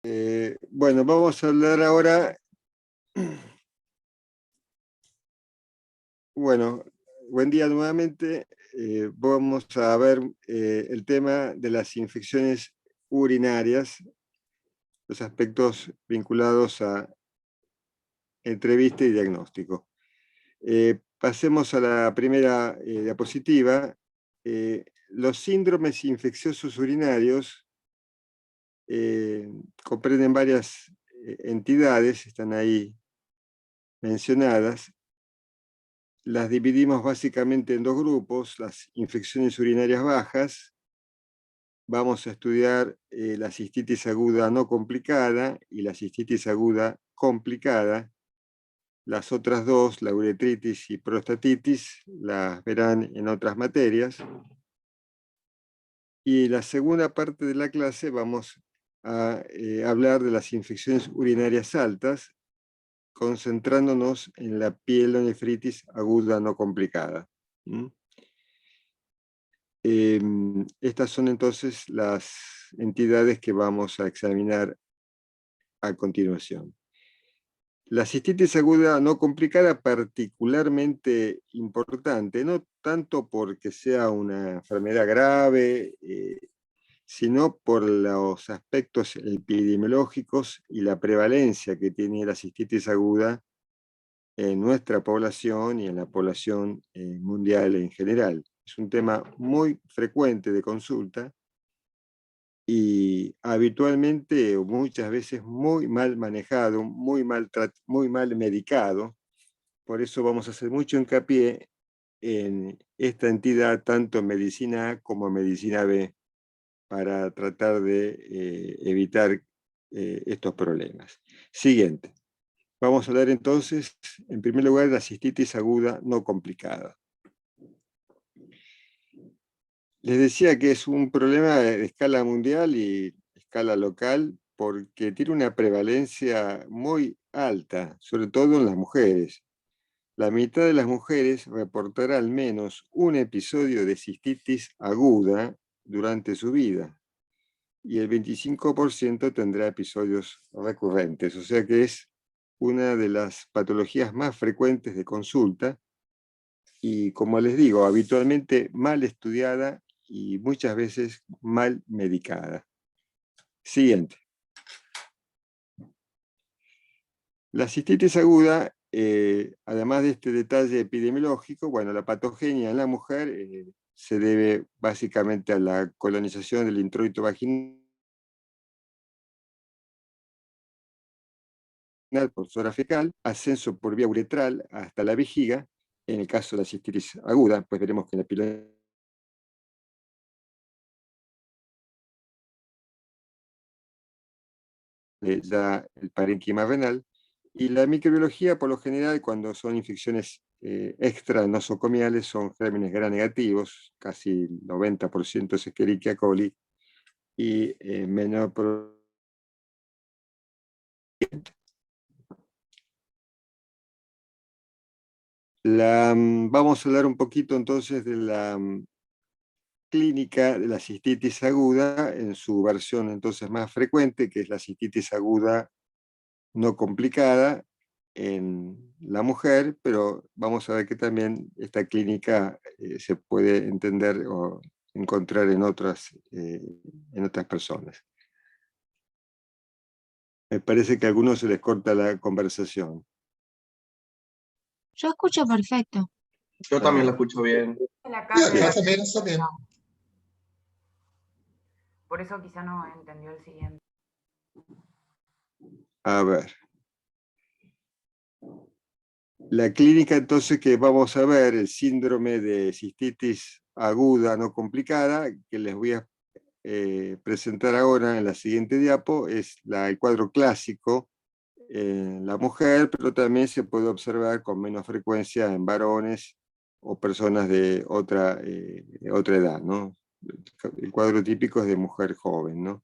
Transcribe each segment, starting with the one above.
Bueno, vamos a hablar ahora, bueno, buen día nuevamente. Vamos a ver el tema de las infecciones urinarias, los aspectos vinculados a entrevista y diagnóstico. Pasemos a la primera diapositiva. Los síndromes infecciosos urinarios comprenden varias entidades, están ahí mencionadas. Las dividimos básicamente en dos grupos: las infecciones urinarias bajas. Vamos a estudiar la cistitis aguda no complicada y la cistitis aguda complicada. Las otras dos, la uretritis y prostatitis, las verán en otras materias. Y la segunda parte de la clase vamos a hablar de las infecciones urinarias altas, concentrándonos en la pielonefritis aguda no complicada. Estas son entonces las entidades que vamos a examinar a continuación. La cistitis aguda no complicada, particularmente importante, no tanto porque sea una enfermedad grave, sino por los aspectos epidemiológicos y la prevalencia que tiene la cistitis aguda en nuestra población y en la población mundial en general. Es un tema muy frecuente de consulta y habitualmente o muchas veces muy mal manejado, muy mal medicado. Por eso vamos a hacer mucho hincapié en esta entidad, tanto en medicina A como en medicina B, para tratar de evitar estos problemas. Siguiente. Vamos a hablar entonces, en primer lugar, de la cistitis aguda no complicada. Les decía que es un problema de escala mundial y escala local porque tiene una prevalencia muy alta, sobre todo en las mujeres. La mitad de las mujeres reportará al menos un episodio de cistitis aguda durante su vida y el 25% tendrá episodios recurrentes, o sea que es una de las patologías más frecuentes de consulta y, como les digo, habitualmente mal estudiada y muchas veces mal medicada. Siguiente. La cistitis aguda, además de este detalle epidemiológico, bueno, la patogenia en la mujer se debe básicamente a la colonización del introito vaginal por zona fecal, ascenso por vía uretral hasta la vejiga. En el caso de la cistitis aguda, pues veremos que la pila da el parénquima renal. Y la microbiología, por lo general, cuando son infecciones extra nosocomiales, son gérmenes gram negativos, casi el 90% es Escherichia coli, y menor vamos a hablar un poquito entonces de la clínica de la cistitis aguda en su versión entonces más frecuente, que es la cistitis aguda no complicada en la mujer, pero vamos a ver que también esta clínica se puede entender o encontrar en otras personas. Me parece que a algunos se les corta la conversación. Yo escucho perfecto. Yo también lo escucho bien. La carga. Está bien. Por eso quizá no entendió el siguiente. A ver. La clínica entonces que vamos a ver, el síndrome de cistitis aguda no complicada, que les voy a presentar ahora en la siguiente diapo, es el cuadro clásico en la mujer, pero también se puede observar con menos frecuencia en varones o personas de otra edad, ¿no? El cuadro típico es de mujer joven, ¿no?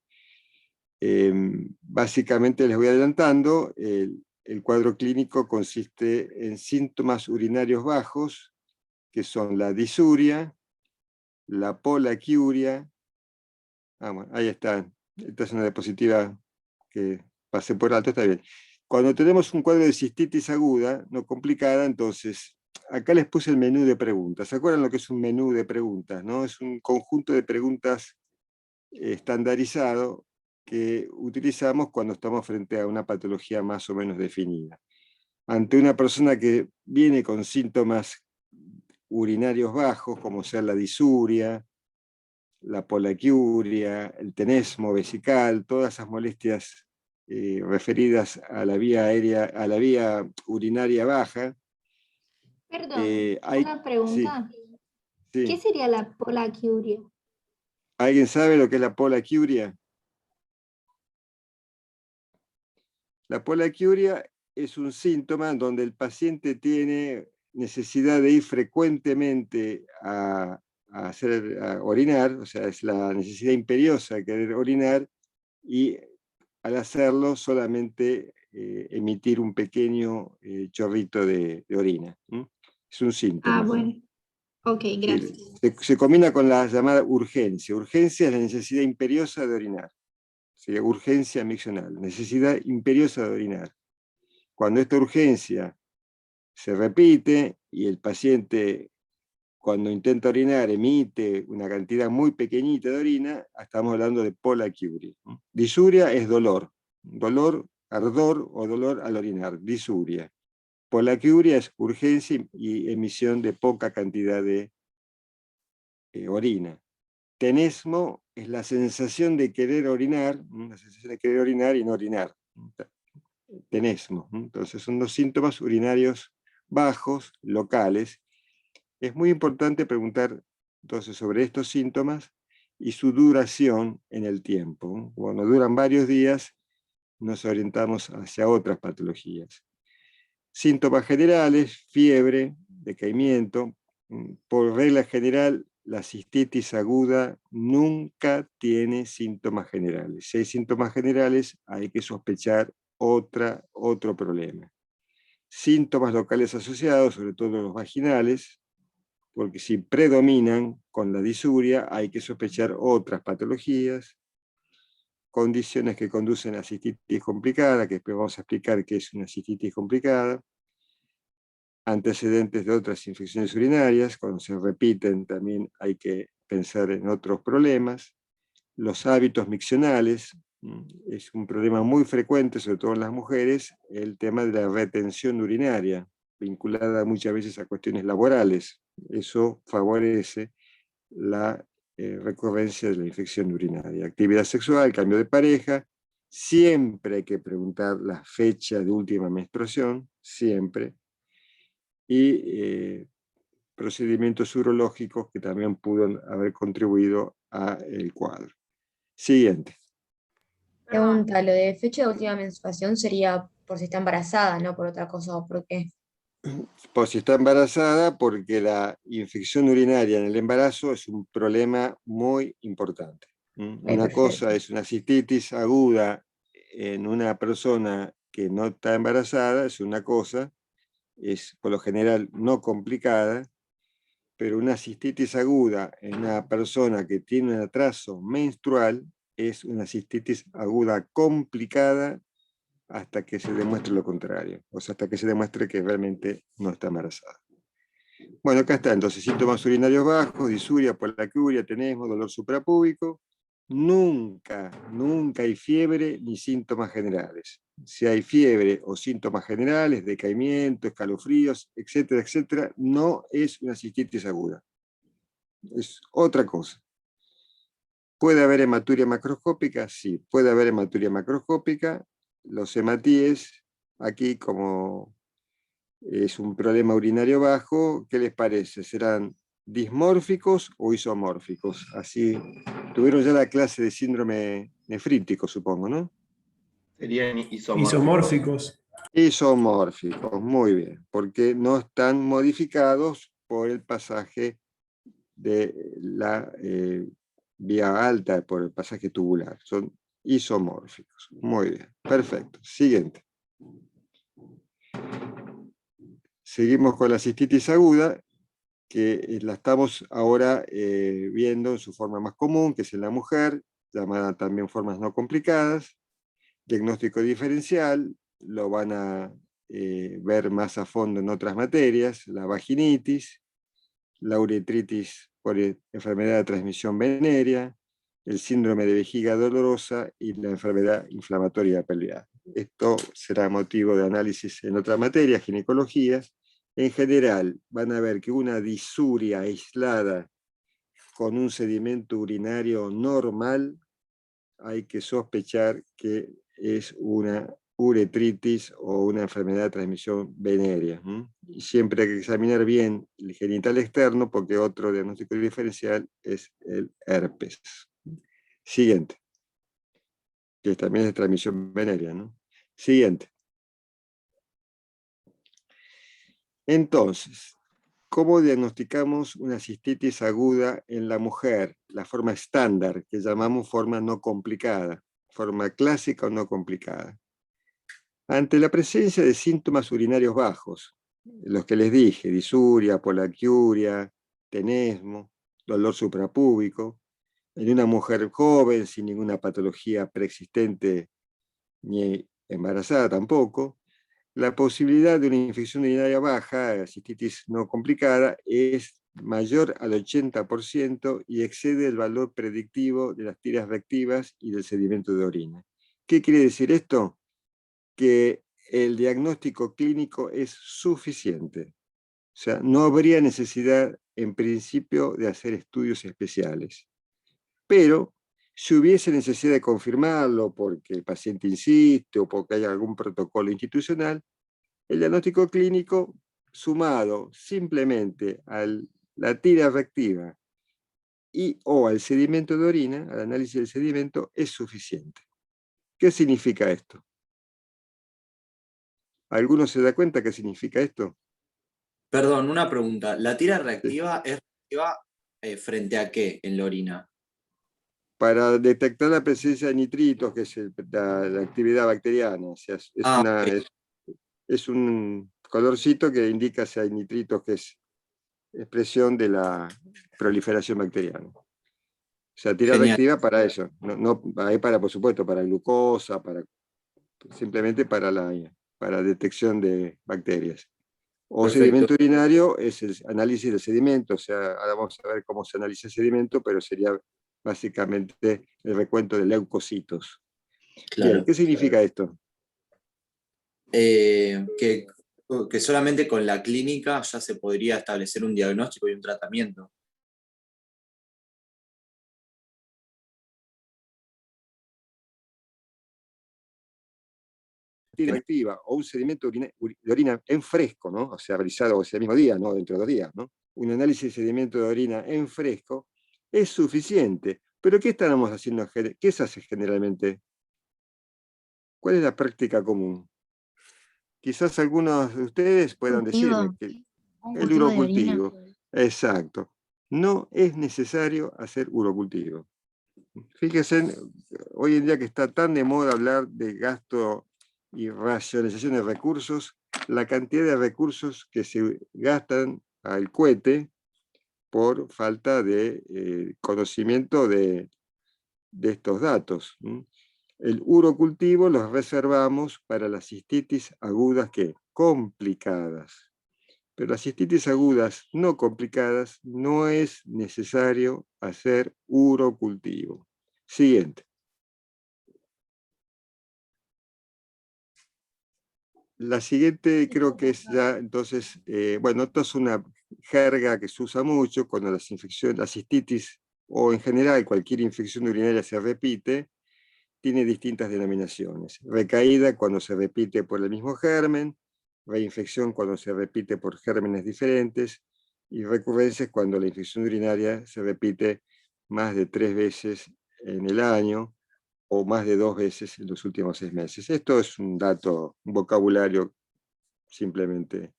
Básicamente les voy adelantando, el cuadro clínico consiste en síntomas urinarios bajos, que son la disuria, la polaquiuria. Bueno, ahí está. Esta es una diapositiva que pasé por alto, está bien. Cuando tenemos un cuadro de cistitis aguda, no complicada, entonces, acá les puse el menú de preguntas. ¿Se acuerdan lo que es un menú de preguntas, no? Es un conjunto de preguntas estandarizado que utilizamos cuando estamos frente a una patología más o menos definida. Ante una persona que viene con síntomas urinarios bajos, como ser la disuria, la polaquiuria, el tenesmo vesical, todas esas molestias referidas a la vía aérea, a la vía urinaria baja. Perdón, Hay, una pregunta. ¿Qué sí. sería la polaquiuria? ¿Alguien sabe lo que es la polaquiuria? La polaquiuria es un síntoma donde el paciente tiene necesidad de ir frecuentemente a orinar, o sea, es la necesidad imperiosa de querer orinar, y al hacerlo solamente emitir un pequeño chorrito de orina. Es un síntoma. Bueno. Ok, Sí, gracias. se combina con la llamada urgencia. Urgencia es la necesidad imperiosa de orinar. Sería urgencia miccional, necesidad imperiosa de orinar. Cuando esta urgencia se repite y el paciente, cuando intenta orinar, emite una cantidad muy pequeñita de orina, estamos hablando de polaquiuria. Disuria es dolor, ardor o dolor al orinar, disuria. Polaquiuria es urgencia y emisión de poca cantidad de orina. Tenesmo es la sensación de querer orinar, la sensación de querer orinar y no orinar. Tenesmo. Entonces son dos síntomas urinarios bajos, locales. Es muy importante preguntar entonces sobre estos síntomas y su duración en el tiempo. Cuando duran varios días, nos orientamos hacia otras patologías. Síntomas generales: fiebre, decaimiento. Por regla general, la cistitis aguda nunca tiene síntomas generales. Si hay síntomas generales, hay que sospechar otro problema. Síntomas locales asociados, sobre todo los vaginales, porque si predominan con la disuria, hay que sospechar otras patologías. Condiciones que conducen a cistitis complicada, que después vamos a explicar qué es una cistitis complicada. Antecedentes de otras infecciones urinarias, cuando se repiten también hay que pensar en otros problemas. Los hábitos miccionales, es un problema muy frecuente, sobre todo en las mujeres, el tema de la retención urinaria, vinculada muchas veces a cuestiones laborales. Eso favorece la recurrencia de la infección urinaria. Actividad sexual, cambio de pareja, siempre hay que preguntar la fecha de última menstruación, siempre. Y procedimientos urológicos que también pudo haber contribuido al cuadro. Siguiente. Pregunta, lo de fecha de última menstruación sería por si está embarazada, no por otra cosa o por qué. Por si está embarazada, porque la infección urinaria en el embarazo es un problema muy importante. Una cosa es una cistitis aguda en una persona que no está embarazada, es una cosa, es por lo general no complicada, pero una cistitis aguda en una persona que tiene un atraso menstrual es una cistitis aguda complicada hasta que se demuestre lo contrario, o sea, hasta que se demuestre que realmente no está embarazada. Bueno, acá está, entonces, síntomas urinarios bajos, disuria, polaquiuria, tenesmo, dolor suprapúbico. Nunca hay fiebre ni síntomas generales. Si hay fiebre o síntomas generales, decaimiento, escalofríos, etcétera, etcétera, no es una cistitis aguda. Es otra cosa. ¿Puede haber hematuria macroscópica? Sí, puede haber hematuria macroscópica. Los hematíes, aquí como es un problema urinario bajo, ¿qué les parece? ¿Serán dismórficos o isomórficos? Así, tuvieron ya la clase de síndrome nefrítico, supongo, ¿no? Serían isomórficos. Isomórficos. Isomórficos, muy bien, porque no están modificados por el pasaje de la vía alta, por el pasaje tubular. Son isomórficos. Muy bien, perfecto. Siguiente. Seguimos con la cistitis aguda, que la estamos ahora viendo en su forma más común, que es en la mujer, llamada también formas no complicadas. diagnóstico diferencial, lo van a ver más a fondo en otras materias, la vaginitis, la uretritis por enfermedad de transmisión venérea, el síndrome de vejiga dolorosa y la enfermedad inflamatoria pelviana. Esto será motivo de análisis en otra materia, ginecología. En general, van a ver que una disuria aislada con un sedimento urinario normal, hay que sospechar que es una uretritis o una enfermedad de transmisión venérea. Y siempre hay que examinar bien el genital externo porque otro diagnóstico diferencial es el herpes. Siguiente. Que también es de transmisión venérea, ¿no? Siguiente. Entonces, ¿cómo diagnosticamos una cistitis aguda en la mujer? La forma estándar, que llamamos forma no complicada, forma clásica o no complicada. Ante la presencia de síntomas urinarios bajos, los que les dije, disuria, polaquiuria, tenesmo, dolor suprapúbico, en una mujer joven sin ninguna patología preexistente ni embarazada tampoco, la posibilidad de una infección urinaria baja, cistitis no complicada, es mayor al 80% y excede el valor predictivo de las tiras reactivas y del sedimento de orina. ¿Qué quiere decir esto? Que el diagnóstico clínico es suficiente. O sea, no habría necesidad, en principio, de hacer estudios especiales. Pero, si hubiese necesidad de confirmarlo porque el paciente insiste o porque hay algún protocolo institucional, el diagnóstico clínico, sumado simplemente a la tira reactiva y o al sedimento de orina, al análisis del sedimento, es suficiente. ¿Qué significa esto? ¿Alguno se da cuenta qué significa esto? Perdón, una pregunta. ¿La tira Sí. reactiva es reactiva frente a qué en la orina? Para detectar la presencia de nitritos, que es la actividad bacteriana. O sea, Ok. es un colorcito que indica si hay nitritos, que es expresión de la proliferación bacteriana. O sea, tira Genial. reactiva para eso. No, hay para, por supuesto, para glucosa, simplemente para detección de bacterias. O Perfecto. sedimento urinario es el análisis del sedimento, o sea, ahora vamos a ver cómo se analiza el sedimento, pero sería básicamente el recuento de leucocitos. Claro. Bien, ¿qué significa esto? Que solamente con la clínica ya se podría establecer un diagnóstico y un tratamiento. Activa o un sedimento de orina en fresco, ¿no? O sea, realizado ese mismo día, no dentro de 2 días, ¿no? Un análisis de sedimento de orina en fresco es suficiente. Pero ¿qué estamos haciendo? ¿Qué se hace generalmente? ¿Cuál es la práctica común? Quizás algunos de ustedes puedan decirme que el urocultivo. Exacto. No es necesario hacer urocultivo. Fíjense, hoy en día que está tan de moda hablar de gasto y racionalización de recursos, la cantidad de recursos que se gastan al cohete por falta de conocimiento de estos datos. El urocultivo los reservamos para las cistitis agudas complicadas. Pero las cistitis agudas no complicadas no es necesario hacer urocultivo. Siguiente. La siguiente creo que es ya, entonces, bueno, esto es una jerga que se usa mucho cuando las infecciones, la cistitis o en general cualquier infección urinaria se repite, tiene distintas denominaciones. Recaída cuando se repite por el mismo germen, reinfección cuando se repite por gérmenes diferentes, y recurrencias cuando la infección urinaria se repite más de 3 veces en el año, o más de 2 veces en los últimos 6 meses. Esto es un dato, un vocabulario simplemente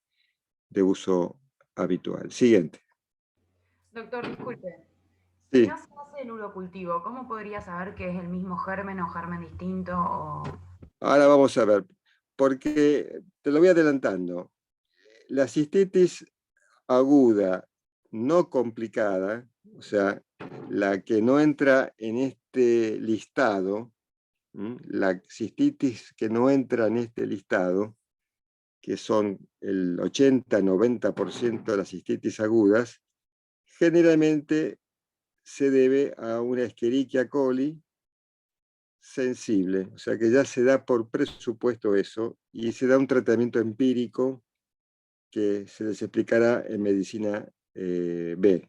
de uso habitual. Siguiente. Doctor, disculpe. Sí. Si no se hace el urocultivo, ¿cómo podría saber que es el mismo germen o germen distinto? Ahora vamos a ver, porque te lo voy adelantando. La cistitis aguda no complicada, o sea, la que no entra en este listado, La cistitis que no entra en este listado, que son el 80-90% de las cistitis agudas, generalmente se debe a una Escherichia coli sensible, o sea que ya se da por presupuesto eso, y se da un tratamiento empírico que se les explicará en medicina B.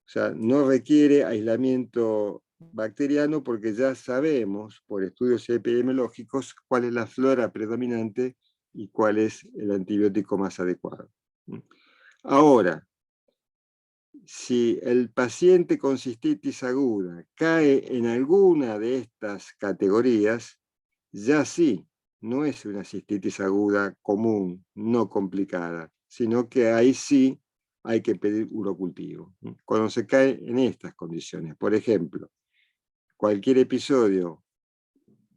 O sea, no requiere aislamiento bacteriano porque ya sabemos por estudios epidemiológicos cuál es la flora predominante y cuál es el antibiótico más adecuado. Ahora, si el paciente con cistitis aguda cae en alguna de estas categorías, ya sí, no es una cistitis aguda común, no complicada, sino que ahí sí hay que pedir urocultivo. Cuando se cae en estas condiciones, por ejemplo, cualquier episodio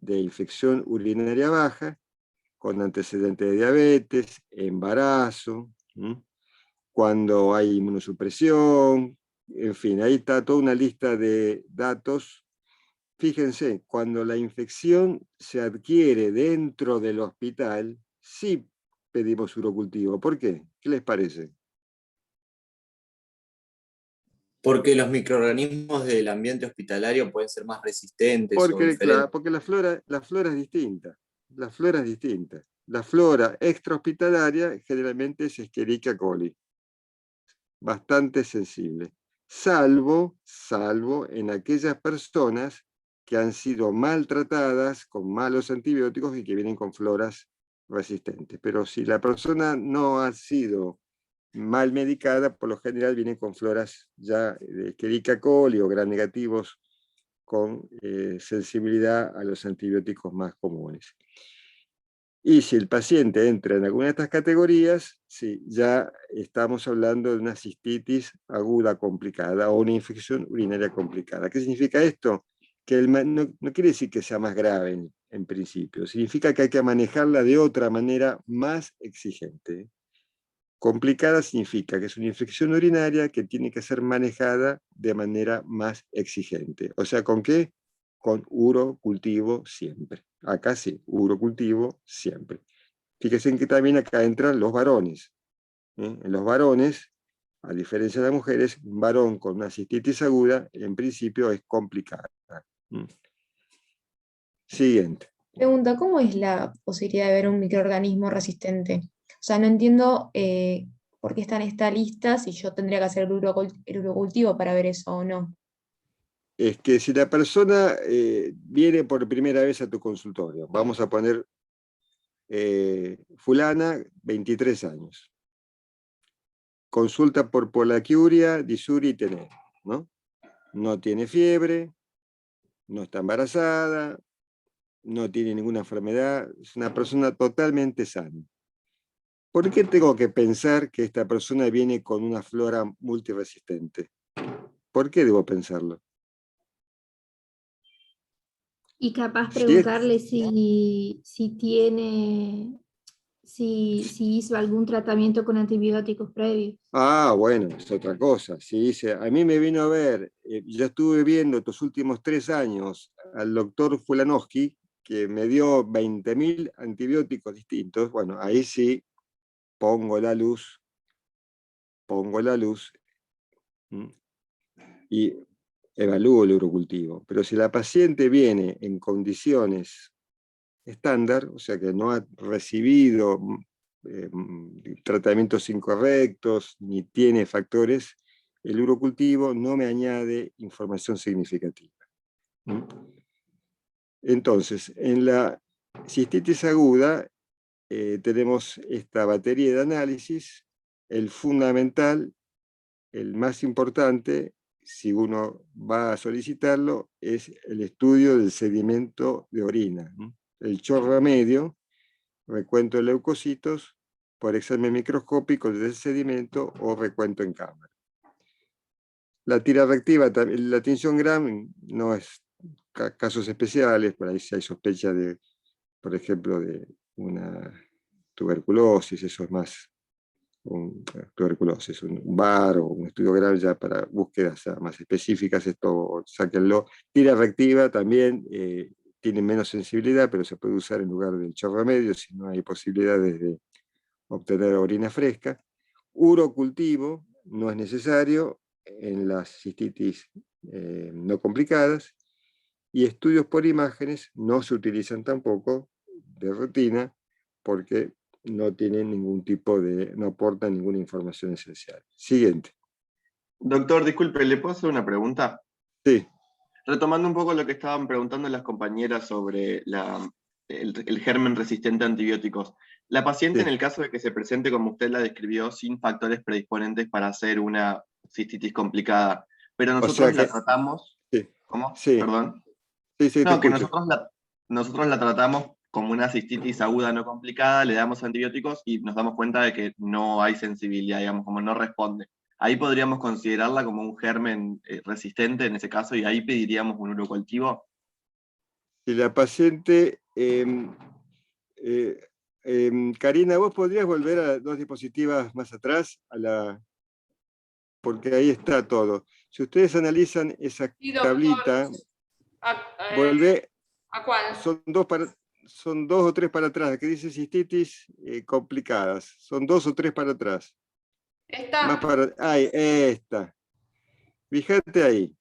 de infección urinaria baja, con antecedentes de diabetes, embarazo, cuando hay inmunosupresión, en fin, ahí está toda una lista de datos. Fíjense, cuando la infección se adquiere dentro del hospital, sí pedimos urocultivo. ¿Por qué? ¿Qué les parece? Porque los microorganismos del ambiente hospitalario pueden ser más resistentes o Porque, diferentes. claro, porque la flora es distinta. La flora es distinta. La flora extrahospitalaria generalmente es Escherichia coli, bastante sensible, salvo en aquellas personas que han sido maltratadas con malos antibióticos y que vienen con floras resistentes. Pero si la persona no ha sido mal medicada, por lo general vienen con floras ya de Escherichia coli o gram negativos con sensibilidad a los antibióticos más comunes. Y si el paciente entra en alguna de estas categorías, sí, ya estamos hablando de una cistitis aguda complicada o una infección urinaria complicada. ¿Qué significa esto? Que no quiere decir que sea más grave en principio, significa que hay que manejarla de otra manera más exigente. Complicada significa que es una infección urinaria que tiene que ser manejada de manera más exigente. O sea, ¿con qué? Con urocultivo siempre. Acá sí, urocultivo siempre. Fíjense que también acá entran los varones. En los varones, a diferencia de las mujeres, un varón con una cistitis aguda, en principio es complicada. Siguiente. Pregunta, ¿cómo es la posibilidad de ver un microorganismo resistente? O sea, no entiendo por qué está en esta lista si yo tendría que hacer el urocultivo para ver eso o no. Es que si la persona viene por primera vez a tu consultorio, vamos a poner fulana, 23 años, consulta por polaquiuria, disuria y tenero, ¿no? No tiene fiebre, no está embarazada, no tiene ninguna enfermedad, es una persona totalmente sana. ¿Por qué tengo que pensar que esta persona viene con una flora multiresistente? ¿Por qué debo pensarlo? Y capaz Si preguntarle si hizo algún tratamiento con antibióticos previos. bueno, es otra cosa. Si dice, a mí me vino a ver, yo estuve viendo estos últimos 3 años al doctor Fulanowski, que me dio 20.000 antibióticos distintos, bueno, ahí sí pongo la luz, y evalúo el urocultivo. Pero si la paciente viene en condiciones estándar, o sea que no ha recibido tratamientos incorrectos, ni tiene factores, el urocultivo no me añade información significativa. Entonces, en la cistitis aguda tenemos esta batería de análisis. El fundamental, el más importante, si uno va a solicitarlo, es el estudio del sedimento de orina. El chorro medio, recuento de leucocitos, por examen microscópico del sedimento o recuento en cámara. La tira reactiva, la tinción Gram, no es casos especiales, por ahí si hay sospecha de, por ejemplo, de una tuberculosis, eso es más tuberculosis, un VAR o un estudio Gram ya para búsquedas más específicas, esto sáquenlo. Tira reactiva también tiene menos sensibilidad, pero se puede usar en lugar del chorromedio si no hay posibilidades de obtener orina fresca. Urocultivo no es necesario en las cistitis no complicadas, y estudios por imágenes no se utilizan tampoco de rutina porque no tienen ningún tipo no aportan ninguna información esencial. Siguiente. Doctor, disculpe, ¿le puedo hacer una pregunta? Sí. Retomando un poco lo que estaban preguntando las compañeras sobre el germen resistente a antibióticos. La paciente, Sí. en el caso de que se presente como usted la describió, sin factores predisponentes para hacer una cistitis complicada, pero O nosotros sea la que, tratamos, sí, ¿cómo? sí, Perdón. sí, te No, que escucho. nosotros la tratamos como una cistitis aguda no complicada, le damos antibióticos y nos damos cuenta de que no hay sensibilidad, digamos, como no responde. Ahí podríamos considerarla como un germen resistente en ese caso y ahí pediríamos un urocultivo. Si la paciente... Karina, ¿vos podrías volver a 2 diapositivas más atrás? Porque ahí está todo. Si ustedes analizan esa Sí, doctor. tablita, ¿A vuelve, cuál? son dos o tres para atrás, que dice cistitis complicadas. Son 2 o 3 para atrás. ¿Esta? Ahí, esta. Fíjate ahí.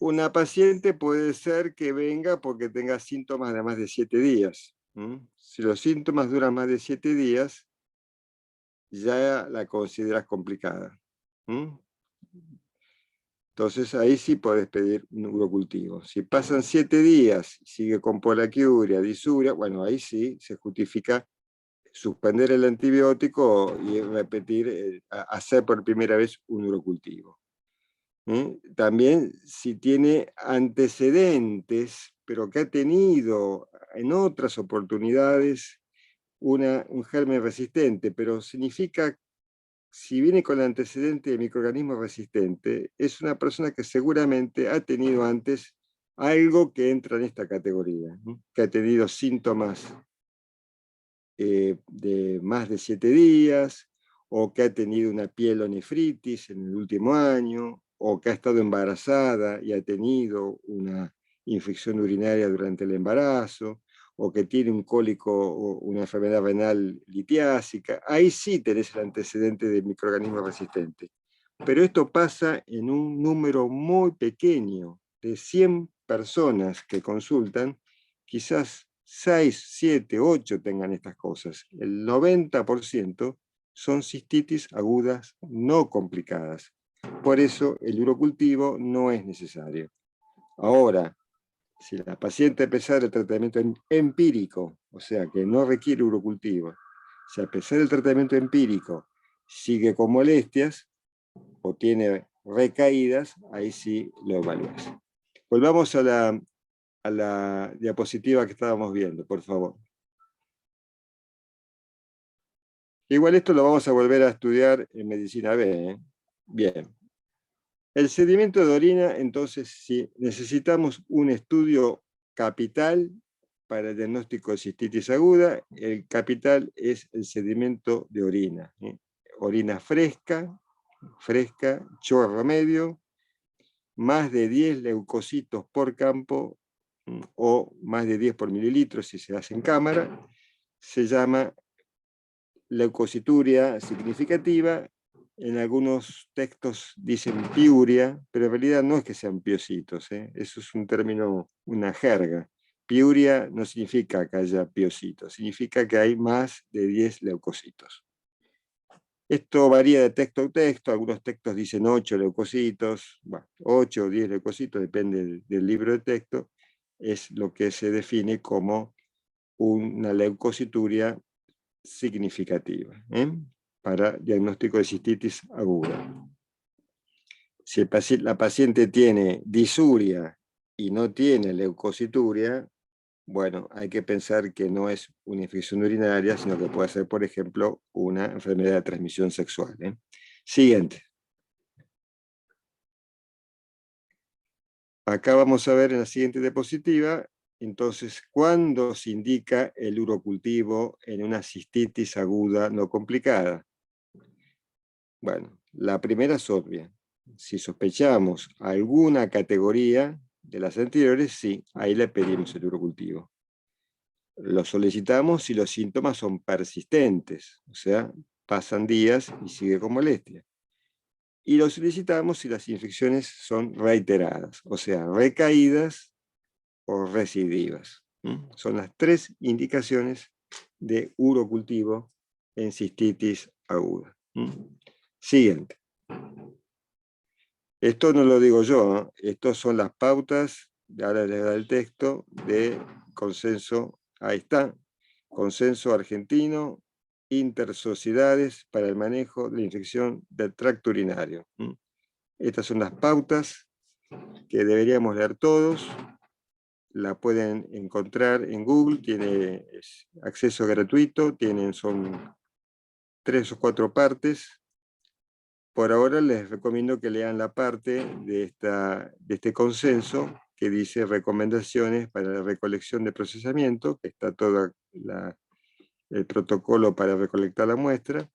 Una paciente puede ser que venga porque tenga síntomas de más de 7 días. Si los síntomas duran más de 7 días, ya la consideras complicada. Entonces ahí sí podés pedir un urocultivo. Si pasan 7 días, sigue con polaquiuria, disuria, bueno, ahí sí se justifica suspender el antibiótico y repetir, hacer por primera vez un urocultivo. También si tiene antecedentes, pero que ha tenido en otras oportunidades un germen resistente, pero significa, si viene con el antecedente de microorganismo resistente, es una persona que seguramente ha tenido antes algo que entra en esta categoría, que ha tenido síntomas de más de 7 días, o que ha tenido una pielonefritis en el último año, o que ha estado embarazada y ha tenido una infección urinaria durante el embarazo, o que tiene un cólico o una enfermedad renal litiásica. Ahí sí tenés el antecedente de microorganismo resistente. Pero esto pasa en un número muy pequeño, de 100 personas que consultan, quizás 6, 7, 8 tengan estas cosas. El 90% son cistitis agudas no complicadas. Por eso el urocultivo no es necesario. Ahora, si la paciente empezar el tratamiento empírico, o sea que no requiere urocultivo, si a pesar del tratamiento empírico sigue con molestias o tiene recaídas, ahí sí lo evalúas. Volvamos a la diapositiva que estábamos viendo, por favor. Igual esto lo vamos a volver a estudiar en medicina B, ¿eh? Bien. El sedimento de orina, entonces, si necesitamos un estudio capital para el diagnóstico de cistitis aguda, el capital es el sedimento de orina. Orina fresca, chorro medio, más de 10 leucocitos por campo, o más de 10 por mililitro si se hace en cámara, se llama leucocituria significativa. En algunos textos dicen piuria, pero en realidad no es que sean piocitos, eso es un término, una jerga. Piuria no significa que haya piocitos, significa que hay más de 10 leucocitos. Esto varía de texto a texto, algunos textos dicen 8 leucocitos, bueno, 8 o 10 leucocitos, depende del libro de texto, es lo que se define como una leucocituria significativa para diagnóstico de cistitis aguda. Si la paciente tiene disuria y no tiene leucocituria, bueno, hay que pensar que no es una infección urinaria, sino que puede ser, por ejemplo, una enfermedad de transmisión sexual. Siguiente. Acá vamos a ver en la siguiente diapositiva, entonces, ¿cuándo se indica el urocultivo en una cistitis aguda no complicada? Bueno, la primera es obvia. Si sospechamos alguna categoría de las anteriores, sí, ahí le pedimos el urocultivo. Lo solicitamos si los síntomas son persistentes, o sea, pasan días y sigue con molestia. Y lo solicitamos si las infecciones son reiteradas, o sea, recaídas o recidivas. Son las 3 indicaciones de urocultivo en cistitis aguda. Siguiente. Esto no lo digo yo, ¿eh? Estas son las pautas, ahora les da el texto, de consenso, ahí está, consenso argentino, intersociedades para el manejo de la infección del tracto urinario. Estas son las pautas que deberíamos leer todos, la pueden encontrar en Google, tiene acceso gratuito, son 3 o 4 partes. Por ahora les recomiendo que lean la parte de este consenso que dice recomendaciones para la recolección de procesamiento, que está todo el protocolo para recolectar la muestra,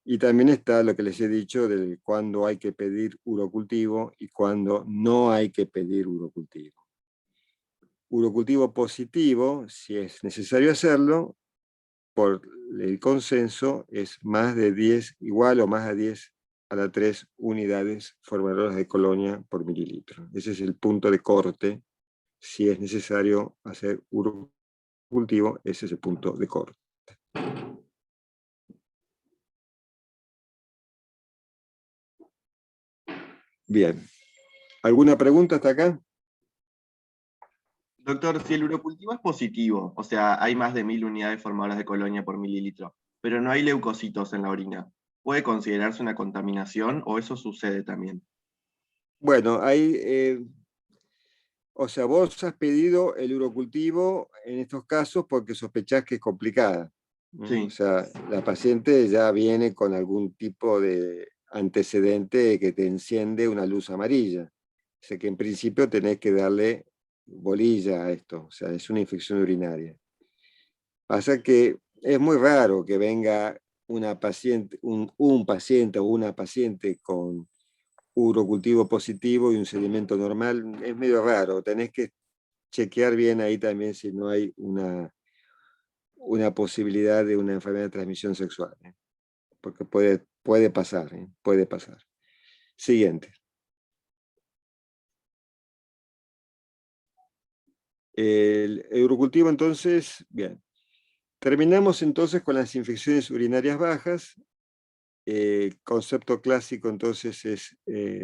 y también está lo que les he dicho de cuándo hay que pedir urocultivo y cuándo no hay que pedir urocultivo. Urocultivo positivo, si es necesario hacerlo, por el consenso es más de 10, igual o más a 10 a la 3 unidades formadoras de colonia por mililitro. Ese es el punto de corte. Si es necesario hacer urocultivo, ese es el punto de corte. Bien. ¿Alguna pregunta hasta acá? Doctor, si el urocultivo es positivo, o sea, hay más de 1000 unidades formadoras de colonia por mililitro, pero no hay leucocitos en la orina, ¿puede considerarse una contaminación o eso sucede también? Bueno, o sea, vos has pedido el urocultivo en estos casos porque sospechás que es complicada. Sí. O sea, la paciente ya viene con algún tipo de antecedente que te enciende una luz amarilla. O sea que en principio tenés que darle bolilla a esto. O sea, es una infección urinaria. Pasa que es muy raro que venga una paciente, un paciente o una paciente con urocultivo positivo y un sedimento normal. Es medio raro. Tenés que chequear bien ahí también si no hay una posibilidad de una enfermedad de transmisión sexual, ¿eh? Porque puede pasar, ¿eh? Puede pasar. Siguiente. El urocultivo, entonces, bien. Terminamos entonces con las infecciones urinarias bajas. El concepto clásico entonces es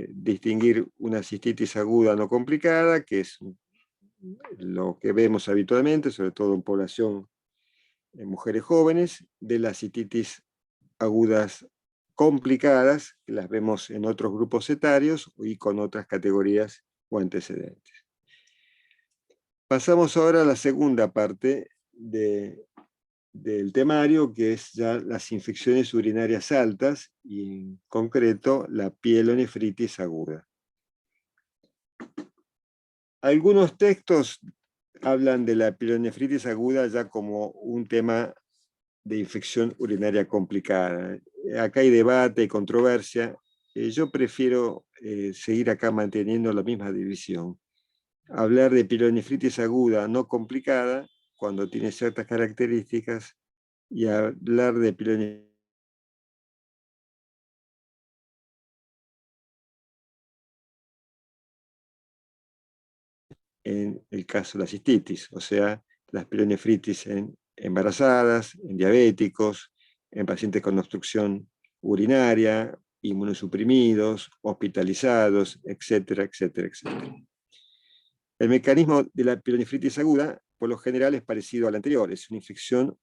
distinguir una cistitis aguda no complicada, que es lo que vemos habitualmente, sobre todo en población en mujeres jóvenes, de las cistitis agudas complicadas, que las vemos en otros grupos etarios y con otras categorías o antecedentes. Pasamos ahora a la segunda parte del temario, que es ya las infecciones urinarias altas y en concreto la pielonefritis aguda. Algunos textos hablan de la pielonefritis aguda ya como un tema de infección urinaria complicada. Acá hay debate y controversia. Yo prefiero seguir acá manteniendo la misma división. Hablar de pielonefritis aguda no complicada, cuando tiene ciertas características, y hablar de pielonefritis en el caso de la cistitis, o sea, las pielonefritis en embarazadas, en diabéticos, en pacientes con obstrucción urinaria, inmunosuprimidos, hospitalizados, etcétera, etcétera, etcétera. El mecanismo de la pielonefritis aguda, por lo general, es parecido al anterior, es una infección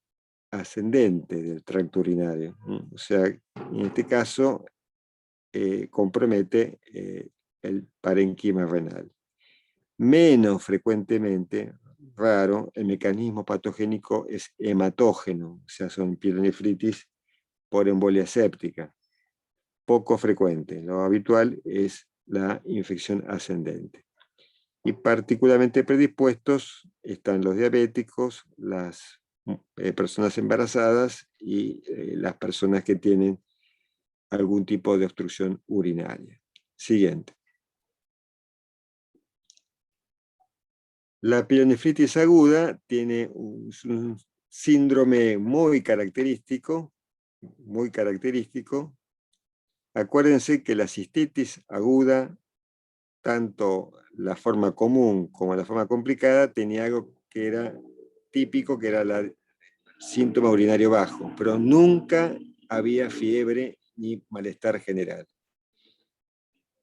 ascendente del tracto urinario. O sea, en este caso, compromete el parenquima renal. Menos frecuentemente, raro, el mecanismo patogénico es hematógeno, o sea, son pielonefritis por embolia séptica. Poco frecuente, lo habitual es la infección ascendente. Y particularmente predispuestos están los diabéticos, las personas embarazadas y las personas que tienen algún tipo de obstrucción urinaria. Siguiente. La pielonefritis aguda tiene un síndrome muy característico. Acuérdense que la cistitis aguda, tanto la forma común como la forma complicada, tenía algo que era típico, que era el síntoma urinario bajo, pero nunca había fiebre ni malestar general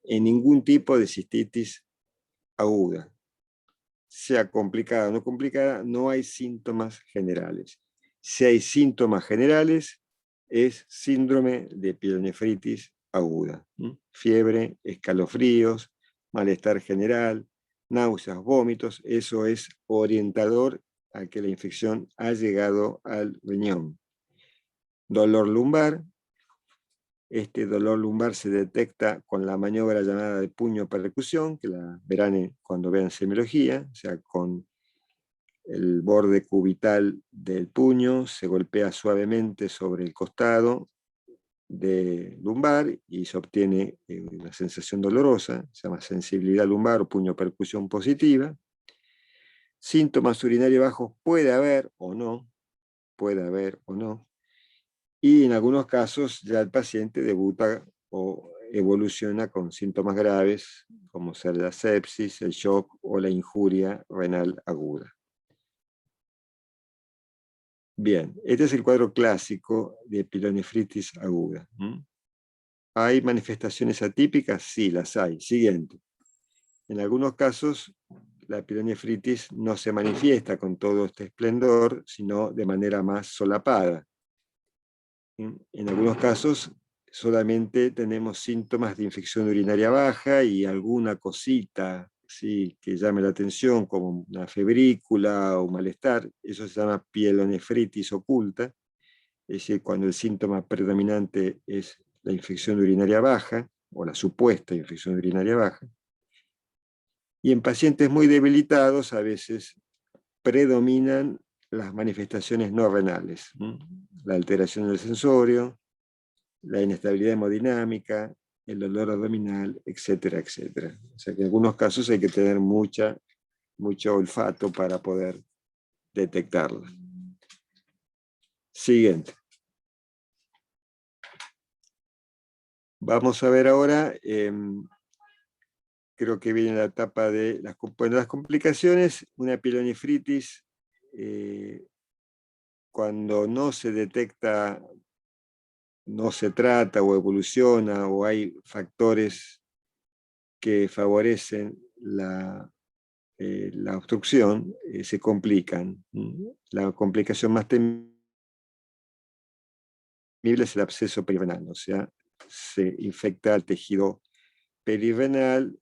en ningún tipo de cistitis aguda. Sea complicada o no complicada, no hay síntomas generales. Si hay síntomas generales, es síndrome de pielonefritis aguda. Fiebre, escalofríos, malestar general, náuseas, vómitos, eso es orientador a que la infección ha llegado al riñón. Dolor lumbar. Este dolor lumbar se detecta con la maniobra llamada de puño percusión, que la verán cuando vean semiología, o sea, con el borde cubital del puño se golpea suavemente sobre el costado de lumbar y se obtiene una sensación dolorosa, se llama sensibilidad lumbar o puño percusión positiva. Síntomas urinarios bajos puede haber o no, y en algunos casos ya el paciente debuta o evoluciona con síntomas graves, como ser la sepsis, el shock o la injuria renal aguda. Bien, este es el cuadro clásico de pielonefritis aguda. ¿Hay manifestaciones atípicas? Sí, las hay. Siguiente. En algunos casos, la pielonefritis no se manifiesta con todo este esplendor, sino de manera más solapada. En algunos casos solamente tenemos síntomas de infección urinaria baja y alguna cosita ¿sí? que llame la atención, como una febrícula o malestar. Eso se llama pielonefritis oculta, es decir, cuando el síntoma predominante es la infección urinaria baja, o la supuesta infección urinaria baja. Y en pacientes muy debilitados a veces predominan las manifestaciones no renales, la alteración del sensorio, la inestabilidad hemodinámica, el dolor abdominal, etcétera, etcétera. O sea que en algunos casos hay que tener mucho olfato para poder detectarla. Siguiente. Vamos a ver ahora, creo que viene la etapa de las complicaciones, una pielonefritis, cuando no se detecta, no se trata o evoluciona o hay factores que favorecen la obstrucción, se complican. La complicación más temible es el absceso perirenal, o sea, se infecta el tejido perirenal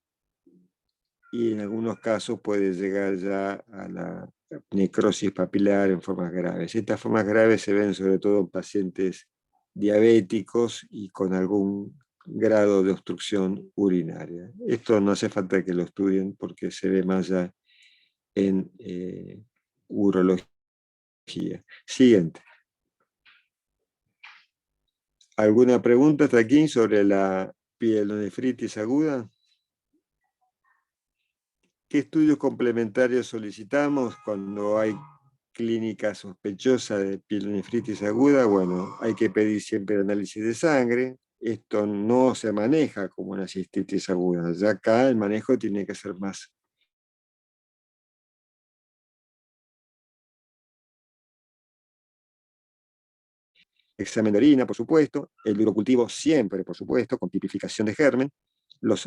y en algunos casos puede llegar ya a la necrosis papilar en formas graves. Estas formas graves se ven sobre todo en pacientes diabéticos y con algún grado de obstrucción urinaria. Esto no hace falta que lo estudien porque se ve más ya en urología. Siguiente. ¿Alguna pregunta hasta aquí sobre la pielonefritis aguda? ¿Qué estudios complementarios solicitamos cuando hay clínica sospechosa de pielonefritis aguda? Bueno, hay que pedir siempre análisis de sangre. Esto no se maneja como una cistitis aguda. Ya acá el manejo tiene que ser más examen de orina, por supuesto, el urocultivo siempre, por supuesto, con tipificación de germen.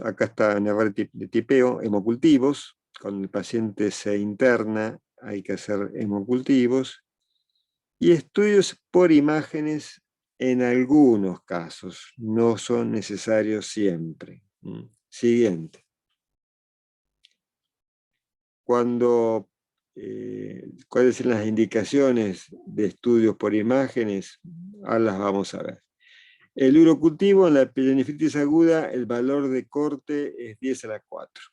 Acá está en el de tipeo, hemocultivos. Cuando el paciente se interna hay que hacer hemocultivos. Y estudios por imágenes en algunos casos, no son necesarios siempre. Siguiente. ¿Cuáles son las indicaciones de estudios por imágenes? Ahora las vamos a ver. El urocultivo en la pielonefritis aguda, el valor de corte es 10 a la 4.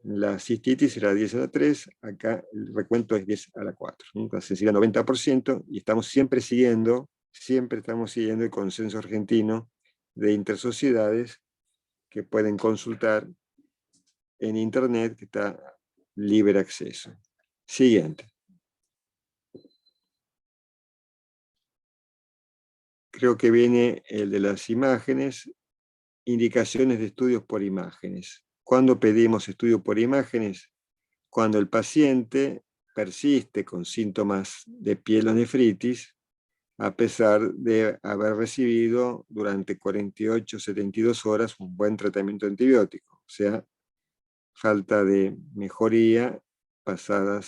La cistitis era 10 a la 3, acá el recuento es 10 a la 4. Entonces sería 90% y estamos siempre siguiendo el consenso argentino de intersociedades, que pueden consultar en internet, que está libre acceso. Siguiente. Creo que viene el de las imágenes, indicaciones de estudios por imágenes. ¿Cuándo pedimos estudio por imágenes? Cuando el paciente persiste con síntomas de pielonefritis, a pesar de haber recibido durante 48, 72 horas un buen tratamiento antibiótico. O sea, falta de mejoría pasado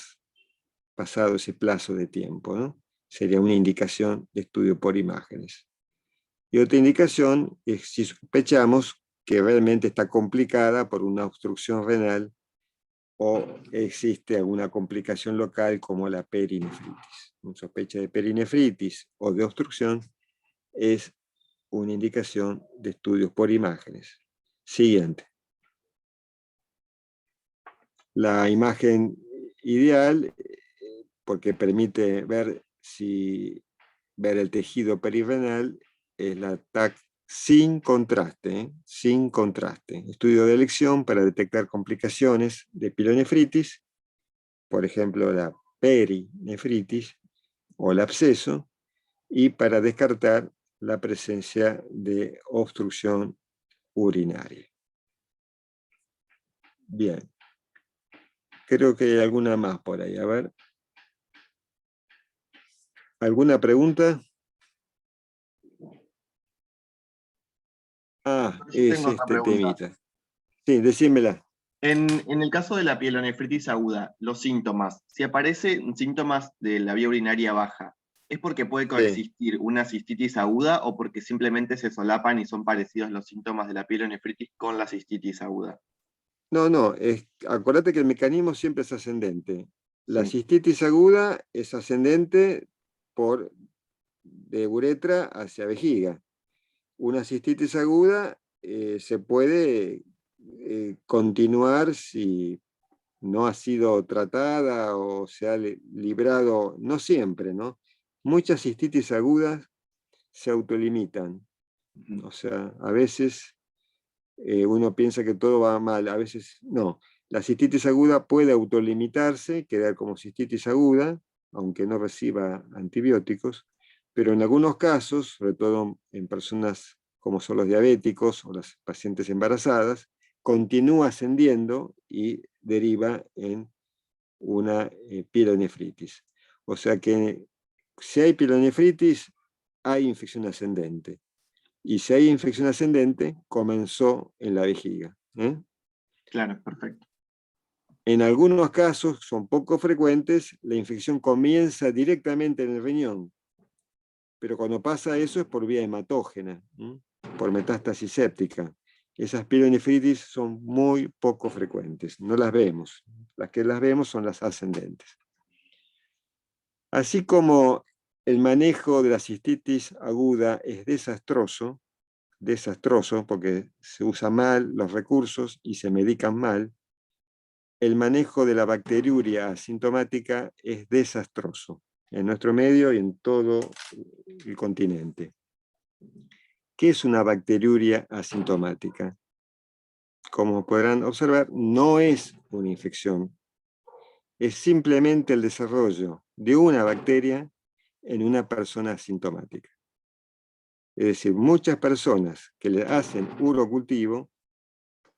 ese plazo de tiempo, ¿no? Sería una indicación de estudio por imágenes. Y otra indicación es si sospechamos que realmente está complicada por una obstrucción renal o existe alguna complicación local como la perinefritis. Una sospecha de perinefritis o de obstrucción es una indicación de estudios por imágenes. Siguiente. La imagen ideal, porque permite ver el tejido perirenal, es la TAC sin contraste, sin contraste. Estudio de elección para detectar complicaciones de pielonefritis, por ejemplo, la perinefritis o el absceso, y para descartar la presencia de obstrucción urinaria. Bien. Creo que hay alguna más por ahí. A ver. ¿Alguna pregunta? Ah, es Tengo otra este pregunta. temita. Sí, decímela. En el caso de la pielonefritis aguda, los síntomas, si aparecen síntomas de la vía urinaria baja, ¿es porque puede coexistir una cistitis aguda o porque simplemente se solapan y son parecidos los síntomas de la pielonefritis con la cistitis aguda? No, acuérdate que el mecanismo siempre es ascendente. La Sí. cistitis aguda es ascendente de uretra hacia vejiga. Una cistitis aguda se puede continuar si no ha sido tratada o se ha librado, no siempre, ¿no? Muchas cistitis agudas se autolimitan. O sea, a veces uno piensa que todo va mal, a veces no. La cistitis aguda puede autolimitarse, quedar como cistitis aguda, aunque no reciba antibióticos, pero en algunos casos, sobre todo en personas como son los diabéticos o las pacientes embarazadas, continúa ascendiendo y deriva en una pielonefritis. O sea que si hay pielonefritis, hay infección ascendente. Y si hay infección ascendente, comenzó en la vejiga. Claro, perfecto. En algunos casos, son poco frecuentes, la infección comienza directamente en el riñón. Pero cuando pasa eso es por vía hematógena, por metástasis séptica. Esas pielonefritis son muy poco frecuentes, no las vemos. Las que las vemos son las ascendentes. Así como el manejo de la cistitis aguda es desastroso porque se usan mal los recursos y se medican mal, el manejo de la bacteriuria asintomática es desastroso en nuestro medio y en todo el continente. ¿Qué es una bacteriuria asintomática? Como podrán observar, no es una infección. Es simplemente el desarrollo de una bacteria en una persona asintomática. Es decir, muchas personas que le hacen urocultivo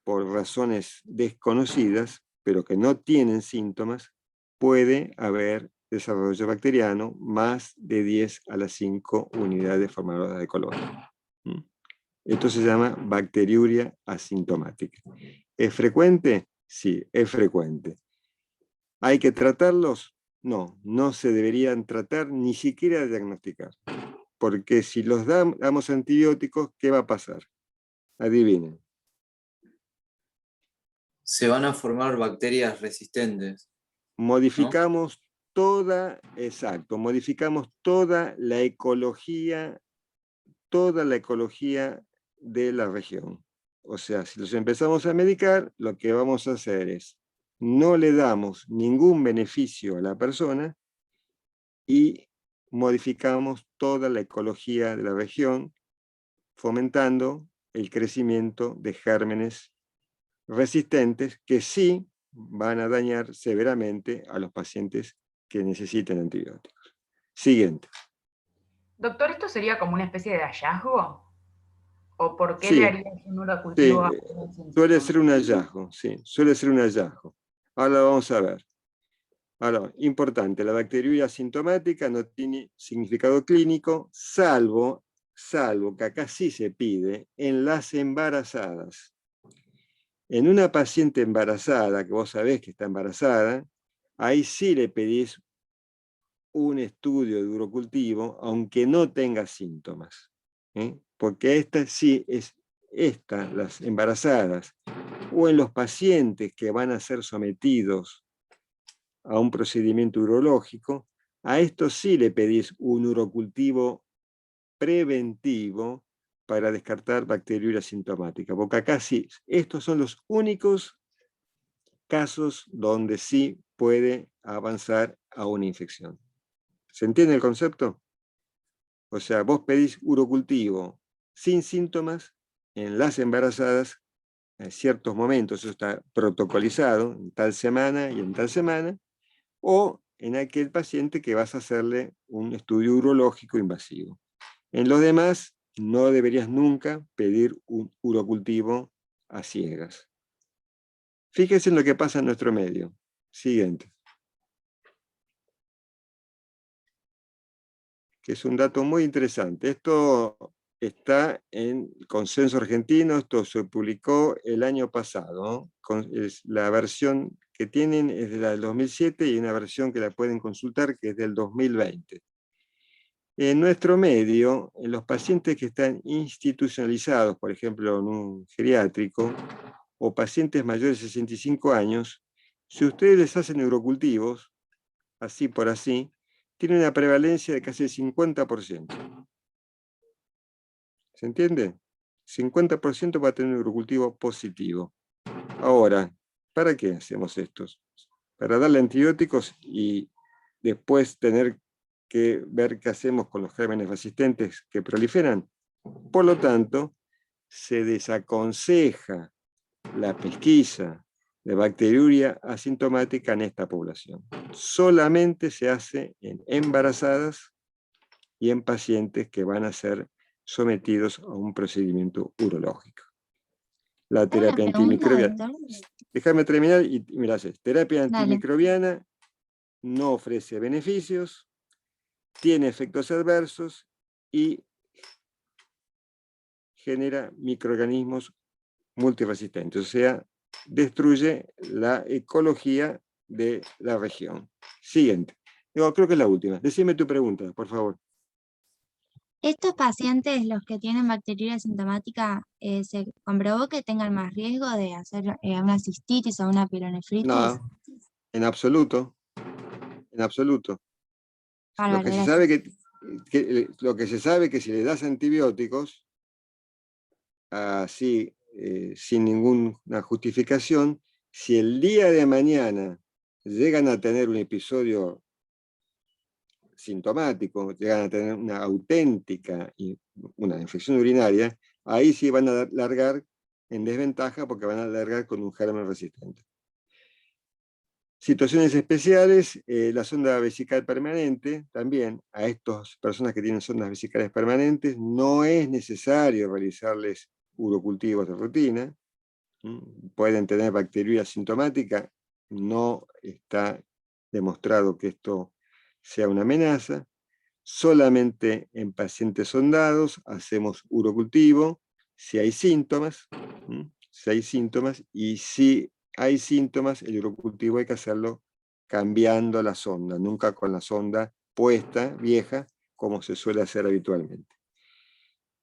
por razones desconocidas, pero que no tienen síntomas, puede haber desarrollo bacteriano más de 10 a las 5 unidades formadoras de colonia. Esto se llama bacteriuria asintomática. ¿Es frecuente? Sí, es frecuente. ¿Hay que tratarlos? No, no se deberían tratar, ni siquiera diagnosticar. Porque si los damos antibióticos, ¿qué va a pasar? Adivinen. Se van a formar bacterias resistentes. Modificamos modificamos toda la ecología de la región. O sea, si los empezamos a medicar, lo que vamos a hacer es, no le damos ningún beneficio a la persona y modificamos toda la ecología de la región, fomentando el crecimiento de gérmenes resistentes que sí van a dañar severamente a los pacientes que necesiten antibióticos. Siguiente. Doctor, ¿esto sería como una especie de hallazgo? ¿O por qué le Sí, harías un sí, cultivo a suele ser un hallazgo, sí, suele ser un hallazgo. Ahora vamos a ver. Ahora, importante, la bacteriuria asintomática no tiene significado clínico, salvo que acá sí se pide, en las embarazadas. En una paciente embarazada, que vos sabés que está embarazada, ahí sí le pedís un estudio de urocultivo, aunque no tenga síntomas. Porque esta sí es las embarazadas, o en los pacientes que van a ser sometidos a un procedimiento urológico, a estos sí le pedís un urocultivo preventivo para descartar bacteriuria sintomática, porque acá sí, estos son los únicos casos donde sí puede avanzar a una infección. ¿Se entiende el concepto? O sea, vos pedís urocultivo sin síntomas en las embarazadas en ciertos momentos, eso está protocolizado, en tal semana y en tal semana, o en aquel paciente que vas a hacerle un estudio urológico invasivo. En los demás, no deberías nunca pedir un urocultivo a ciegas. Fíjense en lo que pasa en nuestro medio. Siguiente. Que es un dato muy interesante. Esto está en el Consenso Argentino, esto se publicó el año pasado. La versión que tienen es de la del 2007 y una versión que la pueden consultar que es del 2020. En nuestro medio, en los pacientes que están institucionalizados, por ejemplo, en un geriátrico, o pacientes mayores de 65 años, si ustedes les hacen urocultivos, así por así, tiene una prevalencia de casi el 50%. ¿Se entiende? 50% va a tener un urocultivo positivo. Ahora, ¿para qué hacemos esto? Para darle antibióticos y después tener que ver qué hacemos con los gérmenes resistentes que proliferan. Por lo tanto, se desaconseja la pesquisa de bacteriuria asintomática en esta población. Solamente se hace en embarazadas y en pacientes que van a ser sometidos a un procedimiento urológico. La terapia antimicrobiana. Déjame terminar y me la haces. Terapia antimicrobiana no ofrece beneficios, tiene efectos adversos y genera microorganismos multiresistentes, o sea, destruye la ecología de la región. Siguiente. Creo que es la última. Decime tu pregunta, por favor. ¿Estos pacientes, los que tienen bacteriuria asintomática, se comprobó que tengan más riesgo de hacer una cistitis o una pielonefritis? No, en absoluto. En absoluto. Bárbaro, Lo que se sabe que si le das antibióticos, así, sin ninguna justificación, si el día de mañana llegan a tener un episodio sintomático, llegan a tener una auténtica una infección urinaria, ahí sí van a largar en desventaja porque van a largar con un germen resistente. Situaciones especiales, la sonda vesical permanente, también a estas personas que tienen sondas vesicales permanentes no es necesario realizarles urocultivos de rutina. Pueden tener bacteriuria asintomática, no está demostrado que esto sea una amenaza. Solamente en pacientes sondados hacemos urocultivo si hay síntomas, y si hay síntomas, el urocultivo hay que hacerlo cambiando la sonda, nunca con la sonda puesta, vieja, como se suele hacer habitualmente.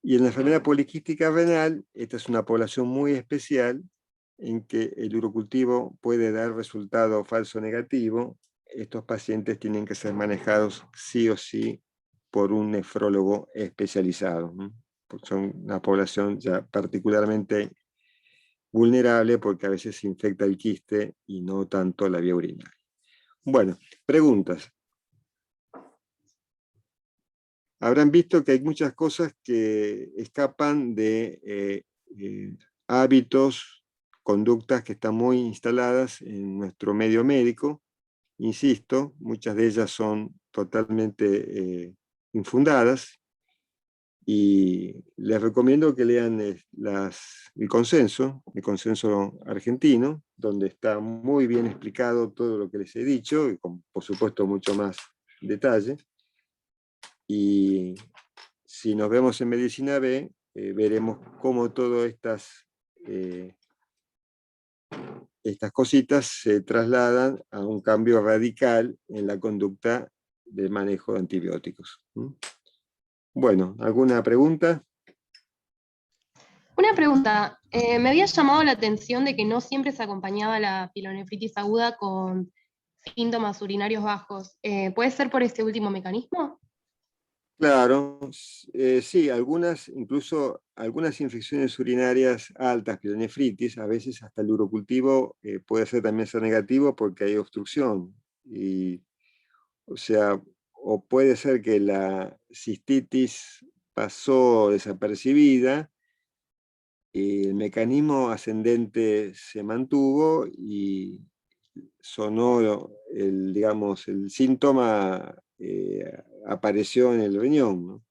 Y en la enfermedad poliquística renal, esta es una población muy especial en que el urocultivo puede dar resultado falso negativo. Estos pacientes tienen que ser manejados sí o sí por un nefrólogo especializado. Son una población ya particularmente vulnerable porque a veces se infecta el quiste y no tanto la vía urinaria. Bueno, preguntas. Habrán visto que hay muchas cosas que escapan de hábitos, conductas que están muy instaladas en nuestro medio médico. Insisto, muchas de ellas son totalmente infundadas, y les recomiendo que lean el consenso argentino, donde está muy bien explicado todo lo que les he dicho, y con, por supuesto, mucho más detalle. Y si nos vemos en Medicina B, veremos cómo todas estas cositas se trasladan a un cambio radical en la conducta del manejo de antibióticos. Bueno, ¿alguna pregunta? Una pregunta, me había llamado la atención de que no siempre se acompañaba la pielonefritis aguda con síntomas urinarios bajos. ¿Puede ser por este último mecanismo? Claro, sí, incluso algunas infecciones urinarias altas, pielonefritis, a veces hasta el urocultivo puede también ser negativo porque hay obstrucción. O sea, o puede ser que la cistitis pasó desapercibida, y el mecanismo ascendente se mantuvo y sonó, digamos, el síntoma apareció en el riñón, ¿no?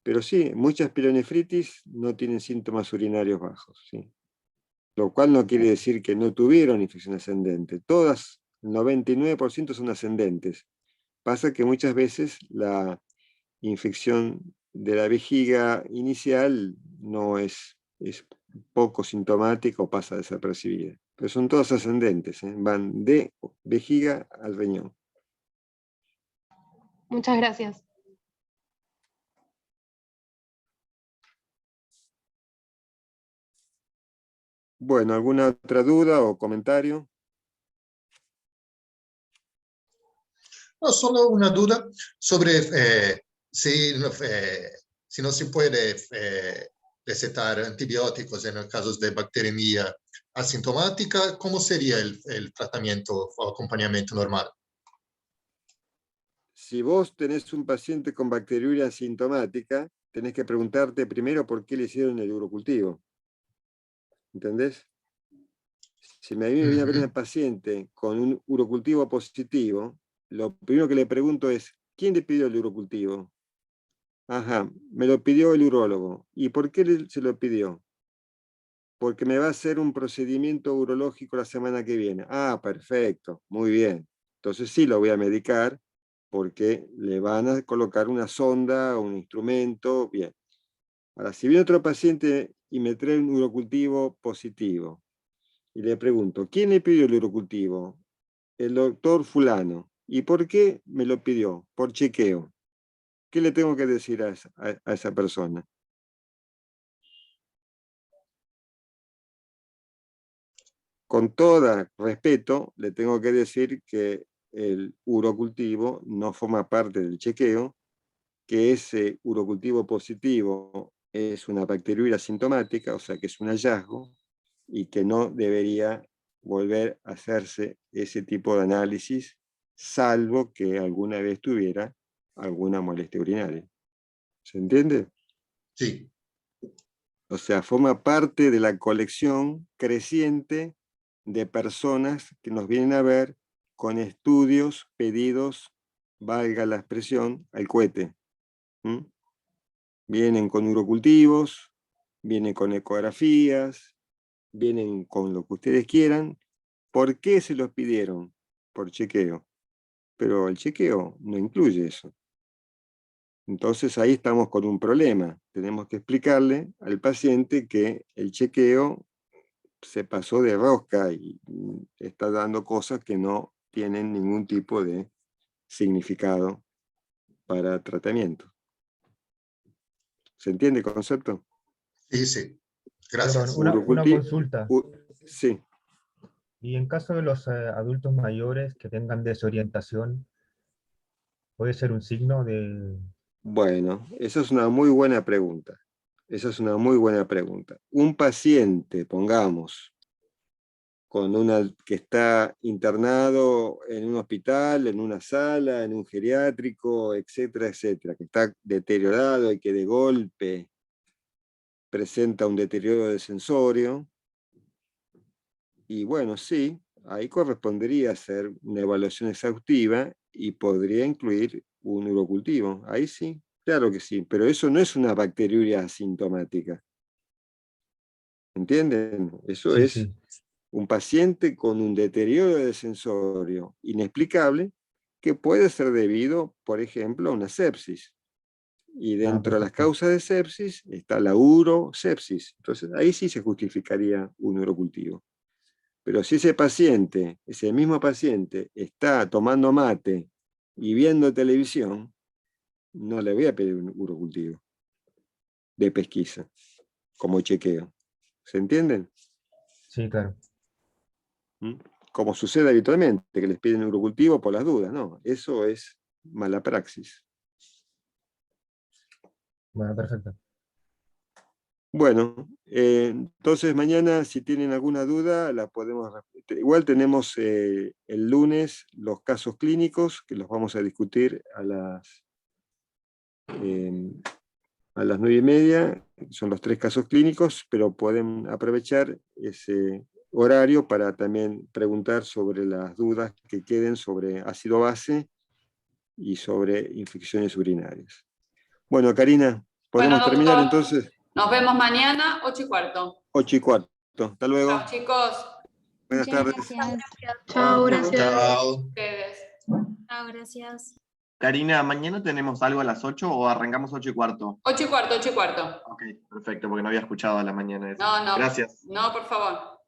Pero sí, muchas pielonefritis no tienen síntomas urinarios bajos, ¿sí? Lo cual no quiere decir que no tuvieron infección ascendente. Todas, el 99% son ascendentes. Pasa que muchas veces la infección de la vejiga inicial no es poco sintomática o pasa desapercibida. Pero son todas ascendentes, ¿eh? Van de vejiga al riñón. Muchas gracias. Bueno, ¿alguna otra duda o comentario? No, solo una duda sobre si, si no se puede recetar antibióticos en casos de bacteremia asintomática, ¿cómo sería el tratamiento o acompañamiento normal? Si vos tenés un paciente con bacteriuria asintomática, tenés que preguntarte primero por qué le hicieron el urocultivo. ¿Entendés? Si me viene a ver una paciente con un urocultivo positivo, lo primero que le pregunto es, ¿quién le pidió el urocultivo? Ajá, me lo pidió el urólogo. ¿Y por qué se lo pidió? Porque me va a hacer un procedimiento urológico la semana que viene. Ah, perfecto, muy bien. Entonces sí lo voy a medicar porque le van a colocar una sonda o un instrumento. Bien. Ahora, si viene otro paciente y me trae un urocultivo positivo, y le pregunto, ¿quién le pidió el urocultivo? El doctor fulano. ¿Y por qué me lo pidió? Por chequeo. ¿Qué le tengo que decir a esa persona? Con todo respeto, le tengo que decir que el urocultivo no forma parte del chequeo, que ese urocultivo positivo es una bacteriuria asintomática, o sea que es un hallazgo, y que no debería volver a hacerse ese tipo de análisis, salvo que alguna vez tuviera alguna molestia urinaria. ¿Se entiende? Sí. O sea, forma parte de la colección creciente de personas que nos vienen a ver con estudios pedidos, valga la expresión, al cohete. Vienen con urocultivos, vienen con ecografías, vienen con lo que ustedes quieran. ¿Por qué se los pidieron? Por chequeo. Pero el chequeo no incluye eso. Entonces ahí estamos con un problema. Tenemos que explicarle al paciente que el chequeo se pasó de rosca y está dando cosas que no tienen ningún tipo de significado para tratamiento. ¿Se entiende el concepto? Sí, sí. Gracias. Perdón, una consulta. Sí. Y en caso de los adultos mayores que tengan desorientación, ¿puede ser un signo de...? Bueno, esa es una muy buena pregunta. Esa es una muy buena pregunta. Un paciente, pongamos, que está internado en un hospital, en una sala, en un geriátrico, etcétera, etcétera, que está deteriorado y que de golpe presenta un deterioro del sensorio. Y bueno, sí, ahí correspondería hacer una evaluación exhaustiva y podría incluir un urocultivo. Ahí sí, claro que sí, pero eso no es una bacteriuria asintomática. ¿Entienden? Eso Sí, es sí. un paciente con un deterioro del sensorio inexplicable que puede ser debido, por ejemplo, a una sepsis. Y dentro de las Perfecto. causas de sepsis está la urosepsis. Entonces, ahí sí se justificaría un urocultivo. Pero si ese mismo paciente, está tomando mate y viendo televisión, no le voy a pedir un urocultivo de pesquisa, como chequeo. ¿Se entienden? Sí, claro. ¿Mm? Como sucede habitualmente, que les piden urocultivo por las dudas. No, eso es mala praxis. Bueno, perfecto. Bueno, entonces mañana si tienen alguna duda la podemos... Igual tenemos el lunes los casos clínicos que los vamos a discutir a las 9:30. Son los 3 casos clínicos, pero pueden aprovechar ese horario para también preguntar sobre las dudas que queden sobre ácido base y sobre infecciones urinarias. Bueno, Karina, ¿podemos Bueno, terminar doctor, entonces? nos vemos mañana, 8:15. 8:15. Hasta luego. Chao, chicos. Buenas Muchas tardes. gracias. Chao, gracias. Chao. Ustedes. Chao, gracias. Karina, ¿mañana tenemos algo a las 8 o arrancamos 8:15? 8:15, 8:15. Ok, perfecto, porque no había escuchado a la mañana eso. No, no. Gracias. No, por favor.